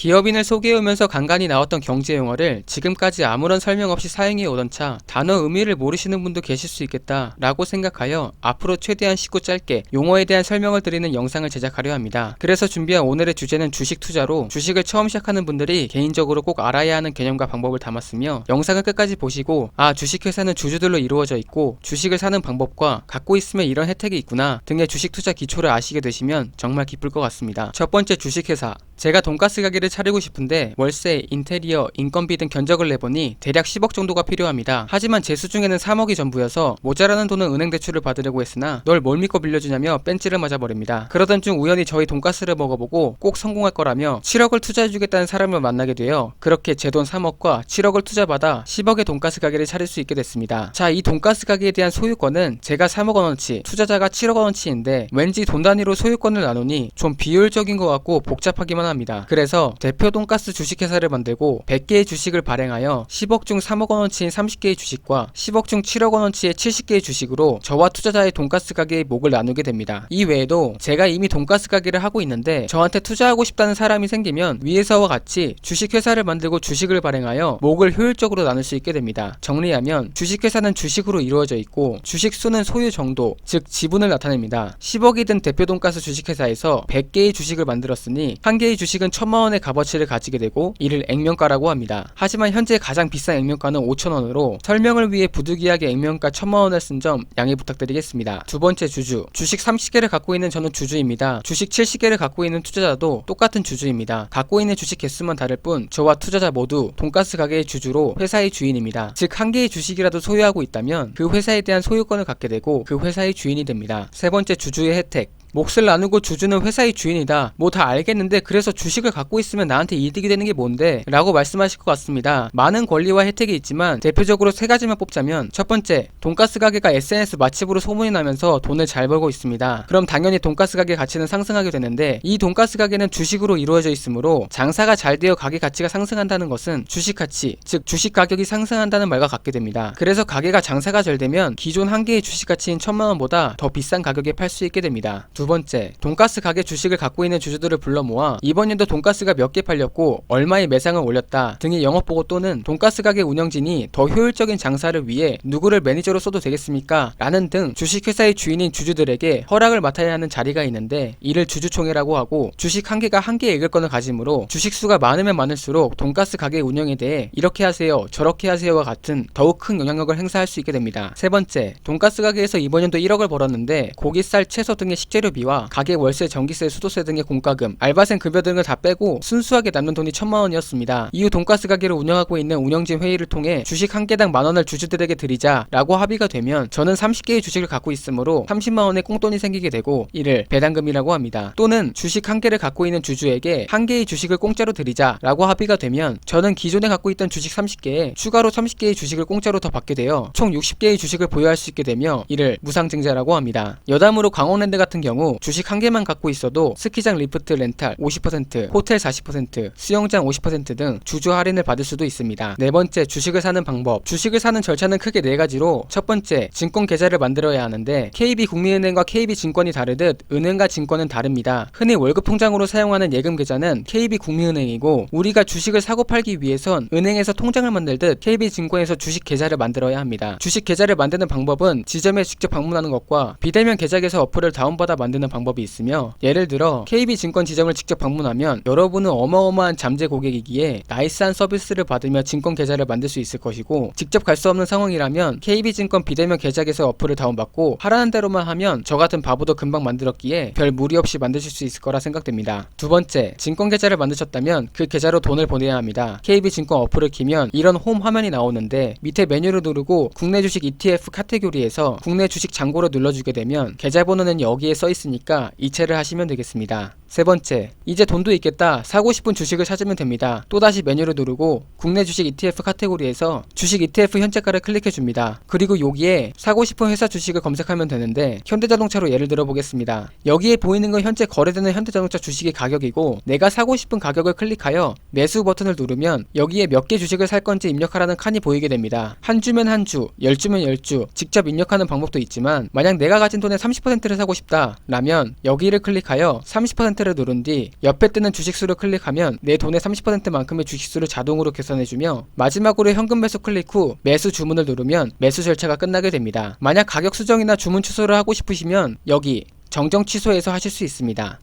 기업인을 소개해오면서 간간히 나왔던 경제용어를 지금까지 아무런 설명 없이 사용해 오던 차 단어 의미를 모르시는 분도 계실 수 있겠다 라고 생각하여 앞으로 최대한 쉽고 짧게 용어에 대한 설명을 드리는 영상을 제작하려 합니다. 그래서 준비한 오늘의 주제는 주식 투자로 주식을 처음 시작하는 분들이 개인적으로 꼭 알아야 하는 개념과 방법을 담았으며, 영상을 끝까지 보시고 주식회사는 주주들로 이루어져 있고 주식을 사는 방법과 갖고 있으면 이런 혜택이 있구나 등의 주식 투자 기초를 아시게 되시면 정말 기쁠 것 같습니다. 첫 번째, 주식회사. 제가 돈가스 가게를 차리고 싶은데 월세, 인테리어, 인건비 등 견적을 내보니 대략 10억 정도가 필요합니다. 하지만 제 수중에는 3억이 전부여서 모자라는 돈은 은행 대출을 받으려고 했으나 널 뭘 믿고 빌려주냐며 뺀찌를 맞아버립니다. 그러던 중 우연히 저희 돈가스를 먹어보고 꼭 성공할 거라며 7억을 투자해주겠다는 사람을 만나게 되어 그렇게 제 돈 3억과 7억을 투자받아 10억의 돈가스 가게를 차릴 수 있게 됐습니다. 자, 이 돈가스 가게에 대한 소유권은 제가 3억원어치, 투자자가 7억원어치인데 왠지 돈 단위로 소유권을 나누니 좀 비효율적인 것 같고 복잡하기만 합니다. 그래서 대표 돈가스 주식회사를 만들고 100개의 주식을 발행하여 10억 중 3억원어치인 30개의 주식과 10억 중 7억원어치의 70개의 주식으로 저와 투자자의 돈가스 가게의 몫을 나누게 됩니다. 이 외에도 제가 이미 돈가스 가게를 하고 있는데 저한테 투자하고 싶다는 사람이 생기면 위에서와 같이 주식회사를 만들고 주식을 발행하여 몫을 효율적으로 나눌 수 있게 됩니다. 정리하면 주식회사는 주식으로 이루어져 있고 주식수는 소유 정도, 즉 지분을 나타냅니다. 10억이 든 대표 돈가스 주식회사에서 100개의 주식을 만들었으니 한 개의 주식은 1000만원의 값어치를 가지게 되고 이를 액면가라고 합니다. 하지만 현재 가장 비싼 액면가는 5,000원으로 설명을 위해 부득이하게 액면가 1000만원을 쓴 점 양해 부탁드리겠습니다. 두 번째, 주주. 주식 30개를 갖고 있는 저는 주주입니다. 주식 70개를 갖고 있는 투자자도 똑같은 주주입니다. 갖고 있는 주식 개수만 다를 뿐 저와 투자자 모두 돈가스 가게의 주주로 회사의 주인입니다. 즉 한 개의 주식이라도 소유하고 있다면 그 회사에 대한 소유권을 갖게 되고 그 회사의 주인이 됩니다. 세 번째, 주주의 혜택. 몫을 나누고 주주는 회사의 주인이다. 뭐 다 알겠는데 그래서 주식을 갖고 있으면 나한테 이득이 되는 게 뭔데? 라고 말씀하실 것 같습니다. 많은 권리와 혜택이 있지만 대표적으로 세 가지만 뽑자면, 첫 번째, 돈가스 가게가 SNS 맛집으로 소문이 나면서 돈을 잘 벌고 있습니다. 그럼 당연히 돈가스 가게 가치는 상승하게 되는데 이 돈가스 가게는 주식으로 이루어져 있으므로 장사가 잘 되어 가게 가치가 상승한다는 것은 주식 가치, 즉 주식 가격이 상승한다는 말과 같게 됩니다. 그래서 가게가 장사가 잘 되면 기존 한 개의 주식 가치인 1000만원보다 더 비싼 가격에 팔 수 있게 됩니다. 두 번째, 돈가스 가게 주식을 갖고 있는 주주들을 불러 모아 이번 연도 돈가스가 몇 개 팔렸고 얼마의 매상을 올렸다 등의 영업보고, 또는 돈가스 가게 운영진이 더 효율적인 장사를 위해 누구를 매니저로 써도 되겠습니까? 라는 등 주식회사의 주인인 주주들에게 허락을 맡아야 하는 자리가 있는데 이를 주주총회라고 하고, 주식 한 개가 한 개의 의결권을 가지므로 주식수가 많으면 많을수록 돈가스 가게 운영에 대해 이렇게 하세요 저렇게 하세요와 같은 더욱 큰 영향력을 행사할 수 있게 됩니다. 세 번째, 돈가스 가게에서 이번 연도 1억을 벌었는데 고기, 쌀, 채소 등의 식재료비와 가게 월세, 전기세, 수도세 등의 공과금, 알바생 급여 등을 다 빼고 순수하게 남는 돈이 1000만원이었습니다. 이후 돈가스 가게를 운영하고 있는 운영진 회의를 통해 주식 한 개당 만원을 주주들에게 드리자 라고 합의가 되면 저는 30개의 주식을 갖고 있으므로 30만원의 꽁돈이 생기게 되고 이를 배당금이라고 합니다. 또는 주식 한 개를 갖고 있는 주주에게 한 개의 주식을 공짜로 드리자 라고 합의가 되면 저는 기존에 갖고 있던 주식 30개에 추가로 30개의 주식을 공짜로 더 받게 되어 총 60개의 주식을 보유할 수 있게 되며 이를 무상증자라고 합니다. 여담으로 강원랜드 같은 경우 주식 한 개만 갖고 있어도 스키장 리프트 렌탈 50%, 호텔 40%, 수영장 50% 등 주주 할인을 받을 수도 있습니다. 네 번째, 주식을 사는 방법. 주식을 사는 절차는 크게 네 가지로, 첫 번째, 증권 계좌를 만들어야 하는데 KB국민은행과 KB증권이 다르듯 은행과 증권은 다릅니다. 흔히 월급 통장으로 사용하는 예금 계좌는 KB국민은행이고, 우리가 주식을 사고 팔기 위해선 은행에서 통장을 만들듯 KB증권에서 주식 계좌를 만들어야 합니다. 주식 계좌를 만드는 방법은 지점에 직접 방문하는 것과 비대면 계좌에서 어플을 다운받아 만드는 방법이 있으며, 예를 들어 KB증권 지점을 직접 방문하면 여러분은 어마어마한 잠재 고객이기에 나이스한 서비스를 받으며 증권 계좌를 만들 수 있을 것이고, 직접 갈 수 없는 상황이라면 KB증권 비대면 계좌에서 어플을 다운받고 하라는 대로만 하면 저 같은 바보도 금방 만들었기에 별 무리 없이 만드실 수 있을 거라 생각됩니다. 두 번째, 증권 계좌를 만드셨다면 그 계좌로 돈을 보내야 합니다. KB증권 어플을 키면 이런 홈 화면이 나오는데 밑에 메뉴를 누르고 국내 주식 ETF 카테고리에서 국내 주식 잔고를 눌러주게 되면 계좌번호는 여기에 써 있으니까 이체를 하시면 되겠습니다. 세 번째, 이제 돈도 있겠다 사고 싶은 주식을 찾으면 됩니다. 또다시 메뉴를 누르고 국내 주식 ETF 카테고리에서 주식 ETF 현재가를 클릭해줍니다. 그리고 여기에 사고 싶은 회사 주식을 검색하면 되는데 현대자동차로 예를 들어 보겠습니다. 여기에 보이는 건 현재 거래되는 현대자동차 주식의 가격이고, 내가 사고 싶은 가격을 클릭하여 매수 버튼을 누르면 여기에 몇 개 주식을 살 건지 입력하라는 칸이 보이게 됩니다. 한 주면 한 주, 10주면 10주 직접 입력하는 방법도 있지만 만약 내가 가진 돈의 30%를 사고 싶다 라면 여기를 클릭하여 30%를 누른 뒤 옆에 뜨는 주식수를 클릭하면 내 돈의 30%만큼의 주식수를 자동으로 계산해주며 마지막으로 현금 매수 클릭 후 매수 주문을 누르면 매수 절차가 끝나게 됩니다. 만약 가격 수정이나 주문 취소를 하고 싶으시면 여기 정정 취소해서 하실 수 있습니다.